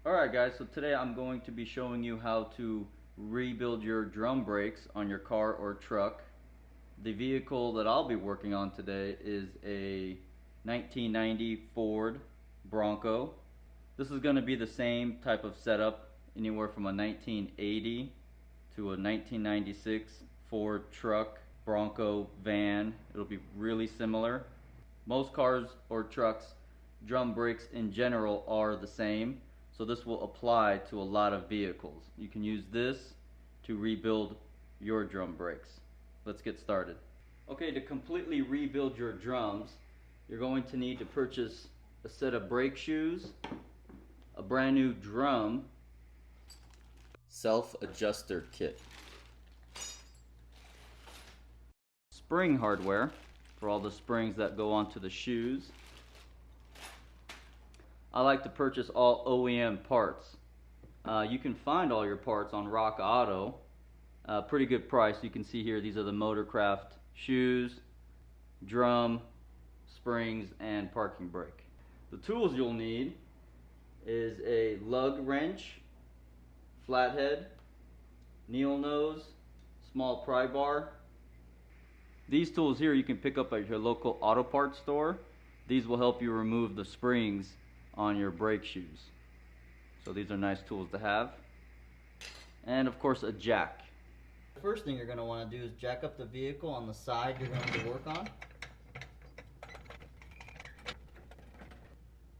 Alright guys, so today I'm going to be showing you how to rebuild your drum brakes on your car or truck. The vehicle that I'll be working on today is a 1990 Ford Bronco. This is going to be the same type of setup anywhere from a 1980 to a 1996 Ford truck, Bronco, van. It'll be really similar. Most cars or trucks, drum brakes in general are the same. So this will apply to a lot of vehicles. You can use this to rebuild your drum brakes. Let's get started. Okay, to completely rebuild your drums, you're going to need to purchase a set of brake shoes, a brand new drum, self-adjuster kit, spring hardware for all the springs that go onto the shoes. I like to purchase all OEM parts. You can find all your parts on Rock Auto. Pretty good price. You can see here these are the Motorcraft shoes, drum, springs, and parking brake. The tools you'll need is a lug wrench, flathead, needle nose, small pry bar. These tools here you can pick up at your local auto parts store. These will help you remove the springs on your brake shoes. So these are nice tools to have. And of course a jack. The first thing you're going to want to do is jack up the vehicle on the side you're going to work on.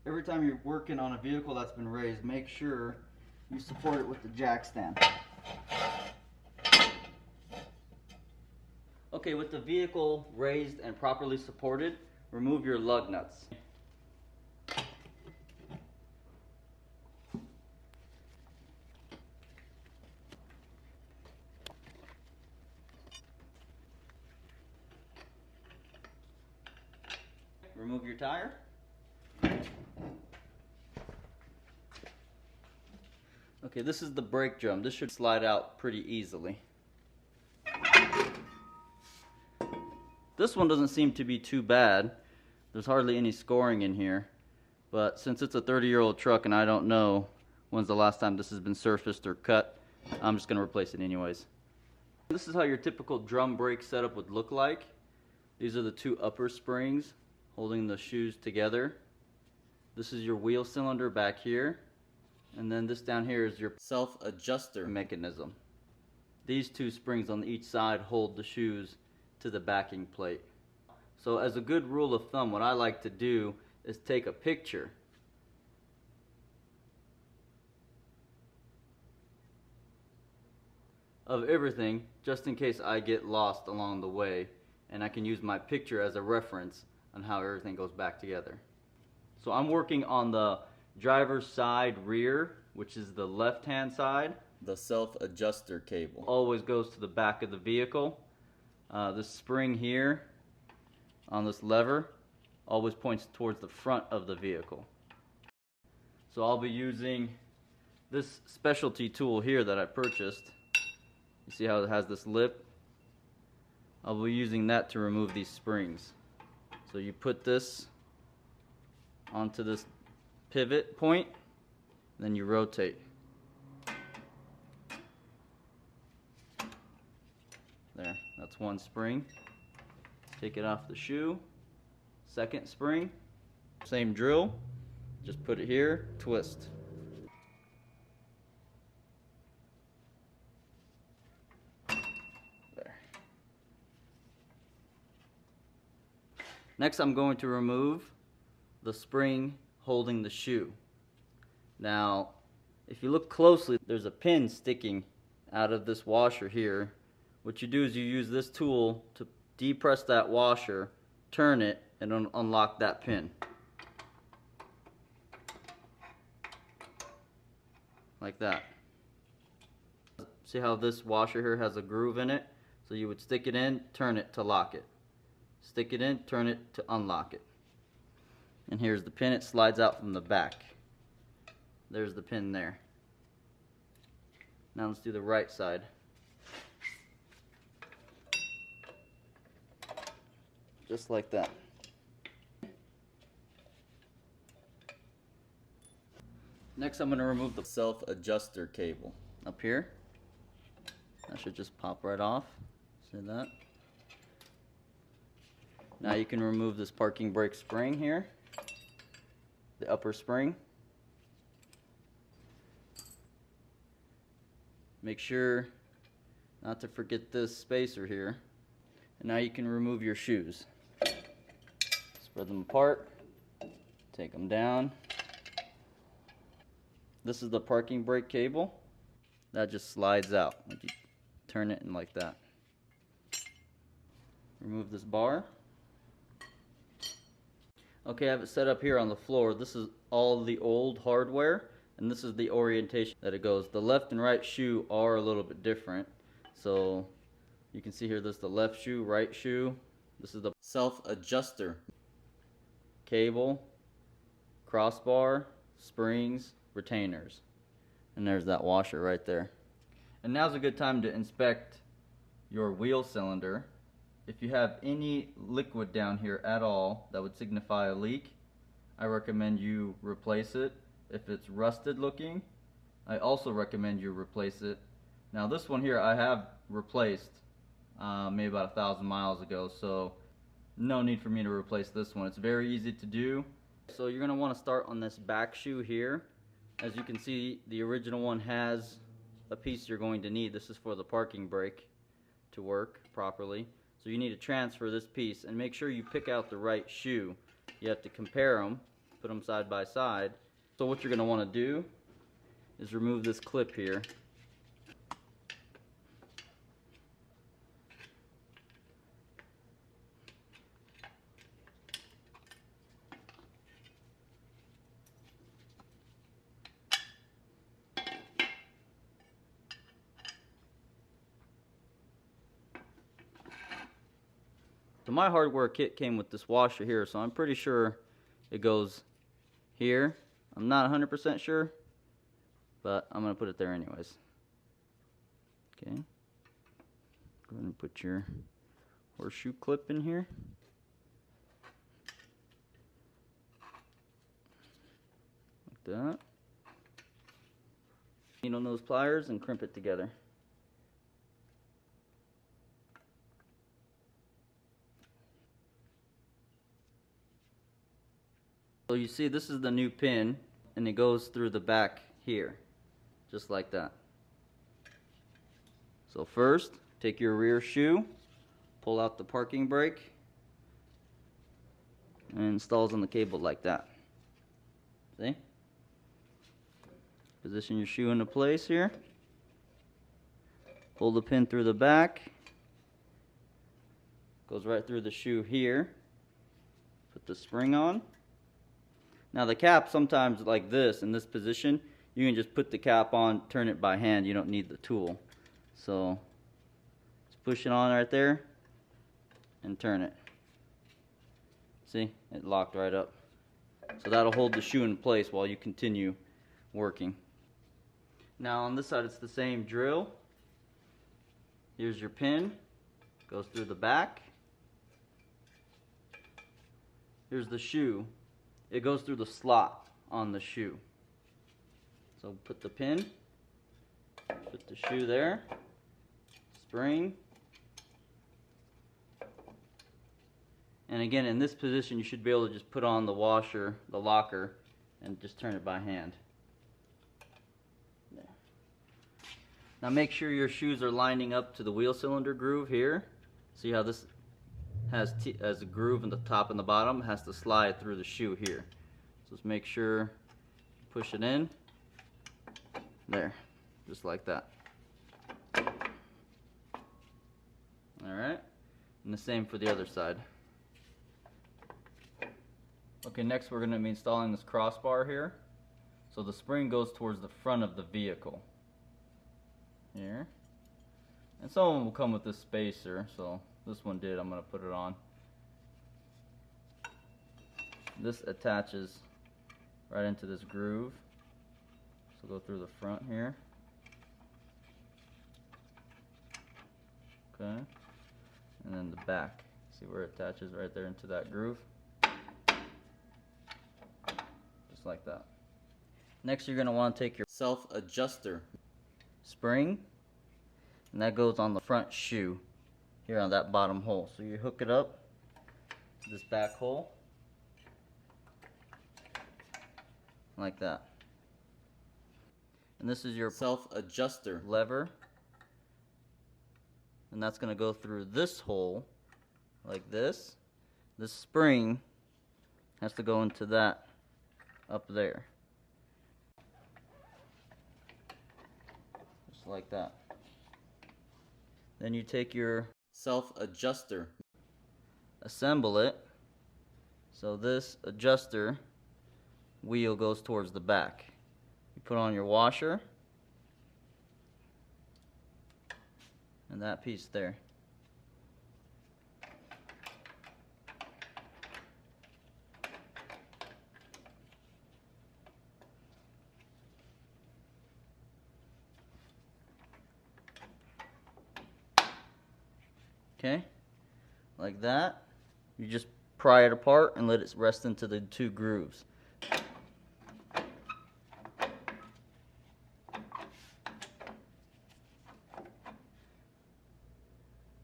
Every time you're working on a vehicle that's been raised, make sure you support it with the jack stand. Okay, with the vehicle raised and properly supported, remove your lug nuts. Remove your tire. Okay, this is the brake drum. This should slide out pretty easily. This one doesn't seem to be too bad. There's hardly any scoring in here. But since it's a 30-year-old truck and I don't know when's the last time this has been surfaced or cut, I'm just going to replace it anyways. This is how your typical drum brake setup would look like. These are the two upper springs holding the shoes together. This is your wheel cylinder back here, and then this down here is your self-adjuster mechanism. These two springs on each side hold the shoes to the backing plate. So as a good rule of thumb, what I like to do is take a picture of everything just in case I get lost along the way, and I can use my picture as a reference on how everything goes back together. So I'm working on the driver's side rear, which is the left hand side. The self-adjuster cable always goes to the back of the vehicle. This spring here on this lever always points towards the front of the vehicle. So I'll be using this specialty tool here that I purchased. You see how it has this lip? I'll be using that to remove these springs. So you put this onto this pivot point, then you rotate. There, that's one spring. Take it off the shoe. Second spring, same drill, just put it here, twist. Next, I'm going to remove the spring holding the shoe. Now, if you look closely, there's a pin sticking out of this washer here. What you do is you use this tool to depress that washer, turn it, and unlock that pin. Like that. See how this washer here has a groove in it? So you would stick it in, turn it to lock it. Stick it in, turn it to unlock it. And here's the pin. It slides out from the back. There's the pin there. Now let's do the right side. Just like that. Next I'm going to remove the self-adjuster cable up here. That should just pop right off. See that? Now you can remove this parking brake spring here, the upper spring. Make sure not to forget this spacer here. And now you can remove your shoes. Spread them apart, take them down. This is the parking brake cable. That just slides out. Like you turn it in like that. Remove this bar. Okay, I have it set up here on the floor. This is all the old hardware, and this is the orientation that it goes. The left and right shoe are a little bit different. So you can see here, this is the left shoe, right shoe. This is the self-adjuster cable, crossbar, springs, retainers. And there's that washer right there. And now's a good time to inspect your wheel cylinder. If you have any liquid down here at all that would signify a leak, I recommend you replace it. If it's rusted looking, I also recommend you replace it. Now this one here I have replaced maybe about 1,000 miles ago, so no need for me to replace this one. It's very easy to do. So you're going to want to start on this back shoe here. As you can see, the original one has a piece you're going to need. This is for the parking brake to work properly. So you need to transfer this piece and make sure you pick out the right shoe. You have to compare them, put them side by side. So what you're going to want to do is remove this clip here. So my hardware kit came with this washer here, so I'm pretty sure it goes here. I'm not 100% sure, but I'm going to put it there anyways. Okay. Go ahead and put your horseshoe clip in here. Like that. Needle nose pliers and crimp it together. So you see, this is the new pin, and it goes through the back here, just like that. So first, take your rear shoe, pull out the parking brake, and it installs on the cable like that. See? Position your shoe into place here. Pull the pin through the back. Goes right through the shoe here. Put the spring on. Now the cap, sometimes like this, in this position, you can just put the cap on, turn it by hand. You don't need the tool. So just push it on right there and turn it. See, it locked right up. So that'll hold the shoe in place while you continue working. Now on this side it's the same drill. Here's your pin, goes through the back. Here's the shoe. It goes through the slot on the shoe. So put the pin, put the shoe there, spring. And again, in this position, you should be able to just put on the washer, the locker, and just turn it by hand. There. Now make sure your shoes are lining up to the wheel cylinder groove here. See how this has a groove in the top and the bottom, has to slide through the shoe here. So just make sure, push it in, there, just like that. Alright, and the same for the other side. Okay, next we're going to be installing this crossbar here. So the spring goes towards the front of the vehicle. Here. And some of them will come with this spacer, so this one did. I'm going to put it on. This attaches right into this groove. So go through the front here. Okay. And then the back. See where it attaches right there into that groove? Just like that. Next, you're going to want to take your self-adjuster spring, and that goes on the front shoe here on that bottom hole. So you hook it up to this back hole like that. And this is your self-adjuster lever, and that's going to go through this hole like this. This spring has to go into that up there, just like that. Then you take your self-adjuster, assemble it so this adjuster wheel goes towards the back. You put on your washer and that piece there. Okay, like that. You just pry it apart and let it rest into the two grooves.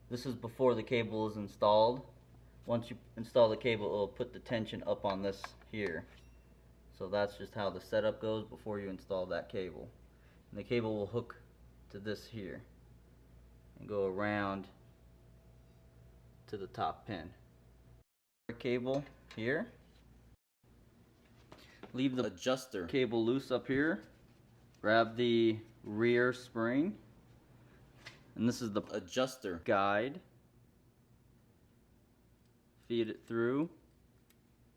This is before the cable is installed. Once you install the cable, it will put the tension up on this here. So that's just how the setup goes before you install that cable. And the cable will hook to this here and go around to the top pin. Cable here. Leave the adjuster cable loose up here. Grab the rear spring. And this is the adjuster guide. Feed it through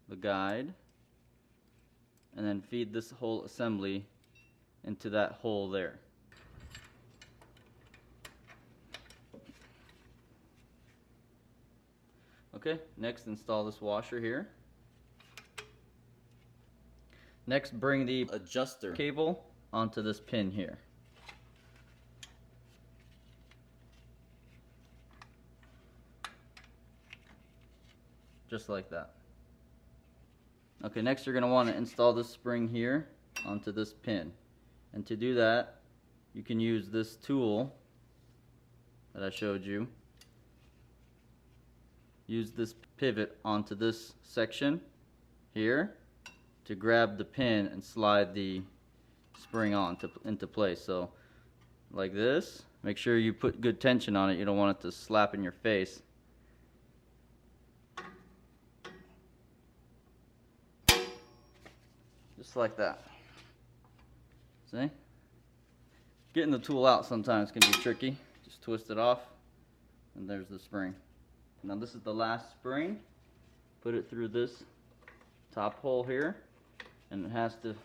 the guide. And then feed this whole assembly into that hole there. Okay, next install this washer here. Next, bring the adjuster cable onto this pin here. Just like that. Okay, next you're going to want to install this spring here onto this pin. And to do that, you can use this tool that I showed you. Use this pivot onto this section here to grab the pin and slide the spring on into place. So like this. Make sure you put good tension on it. You don't want it to slap in your face. Just like that. See? Getting the tool out sometimes can be tricky. Just twist it off and there's the spring. Now this is the last spring. Put it through this top hole here and it has to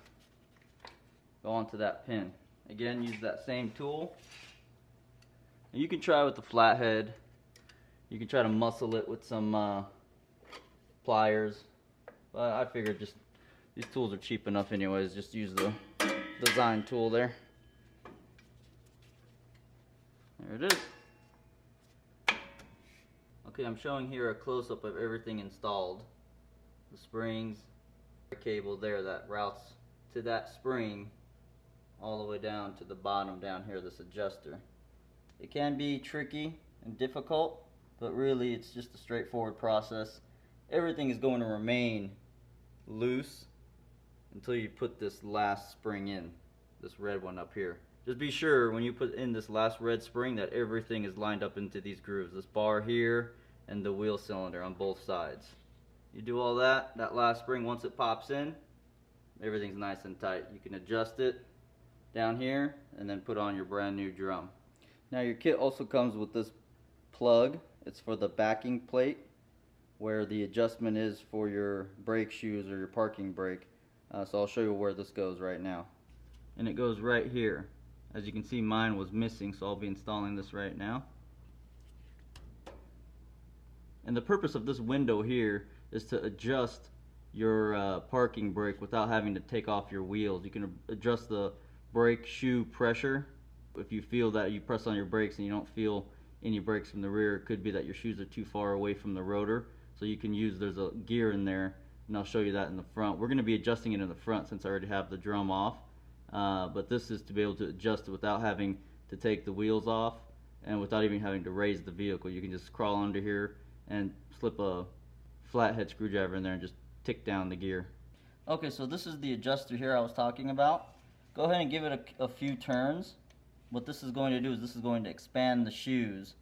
go onto that pin. Again, use that same tool. And you can try with the flathead. You can try to muscle it with some pliers. But I figured just these tools are cheap enough anyways. Just use the design tool there. There it is. Okay, I'm showing here a close-up of everything installed. The springs, the cable there that routes to that spring all the way down to the bottom down here, this adjuster. It can be tricky and difficult, but really it's just a straightforward process. Everything is going to remain loose until you put this last spring in, this red one up here. Just be sure when you put in this last red spring that everything is lined up into these grooves. This bar here and the wheel cylinder on both sides. You do all that, that last spring, once it pops in, everything's nice and tight. You can adjust it down here and then put on your brand new drum. Now your kit also comes with this plug. It's for the backing plate where the adjustment is for your brake shoes or your parking brake. So I'll show you where this goes right now. And it goes right here. As you can see, mine was missing, so I'll be installing this right now. And the purpose of this window here is to adjust your parking brake without having to take off your wheels. You can adjust the brake shoe pressure. If you feel that you press on your brakes and you don't feel any brakes from the rear, it could be that your shoes are too far away from the rotor. So you can use, there's a gear in there, and I'll show you that in the front. We're going to be adjusting it in the front since I already have the drum off. but this is to be able to adjust it without having to take the wheels off and without even having to raise the vehicle. You can just crawl under here and slip a flathead screwdriver in there and just tick down the gear. Okay, so this is the adjuster here I was talking about. Go ahead and give it a few turns. What this is going to do is this is going to expand the shoes.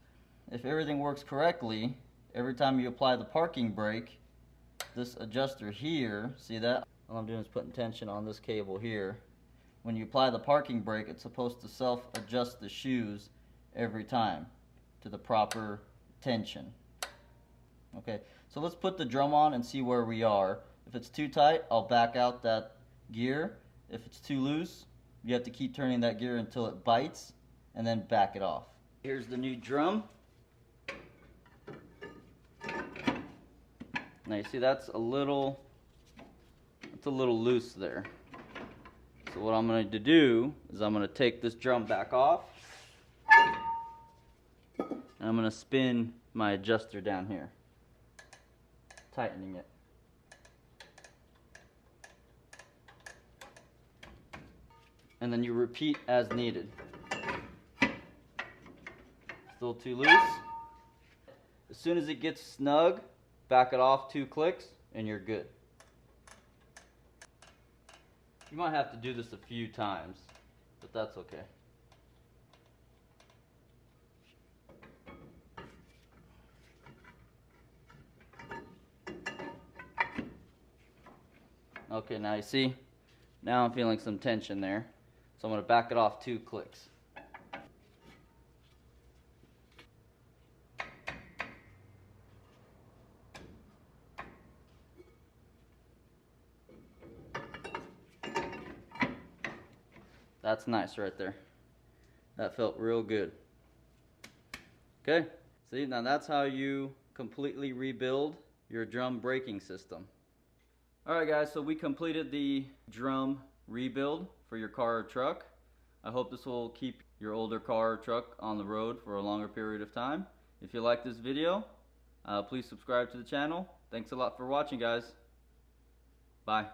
If everything works correctly, every time you apply the parking brake, this adjuster here, see that? All I'm doing is putting tension on this cable here. When you apply the parking brake, it's supposed to self-adjust the shoes every time to the proper tension. Okay, so let's put the drum on and see where we are. If it's too tight, I'll back out that gear. If it's too loose, you have to keep turning that gear until it bites and then back it off. Here's the new drum. Now you see that's a little loose there. So what I'm going to do is I'm going to take this drum back off and I'm going to spin my adjuster down here, tightening it. And then you repeat as needed. Still too loose. As soon as it gets snug, back it off 2 clicks and you're good. You might have to do this a few times, but that's okay. Okay, now you see, now I'm feeling some tension there. So I'm going to back it off 2 clicks. That's nice right there. That felt real good. Okay, see, now that's how you completely rebuild your drum braking system. Alright guys, so we completed the drum rebuild for your car or truck. I hope this will keep your older car or truck on the road for a longer period of time. If you like this video, please subscribe to the channel. Thanks a lot for watching, guys. Bye.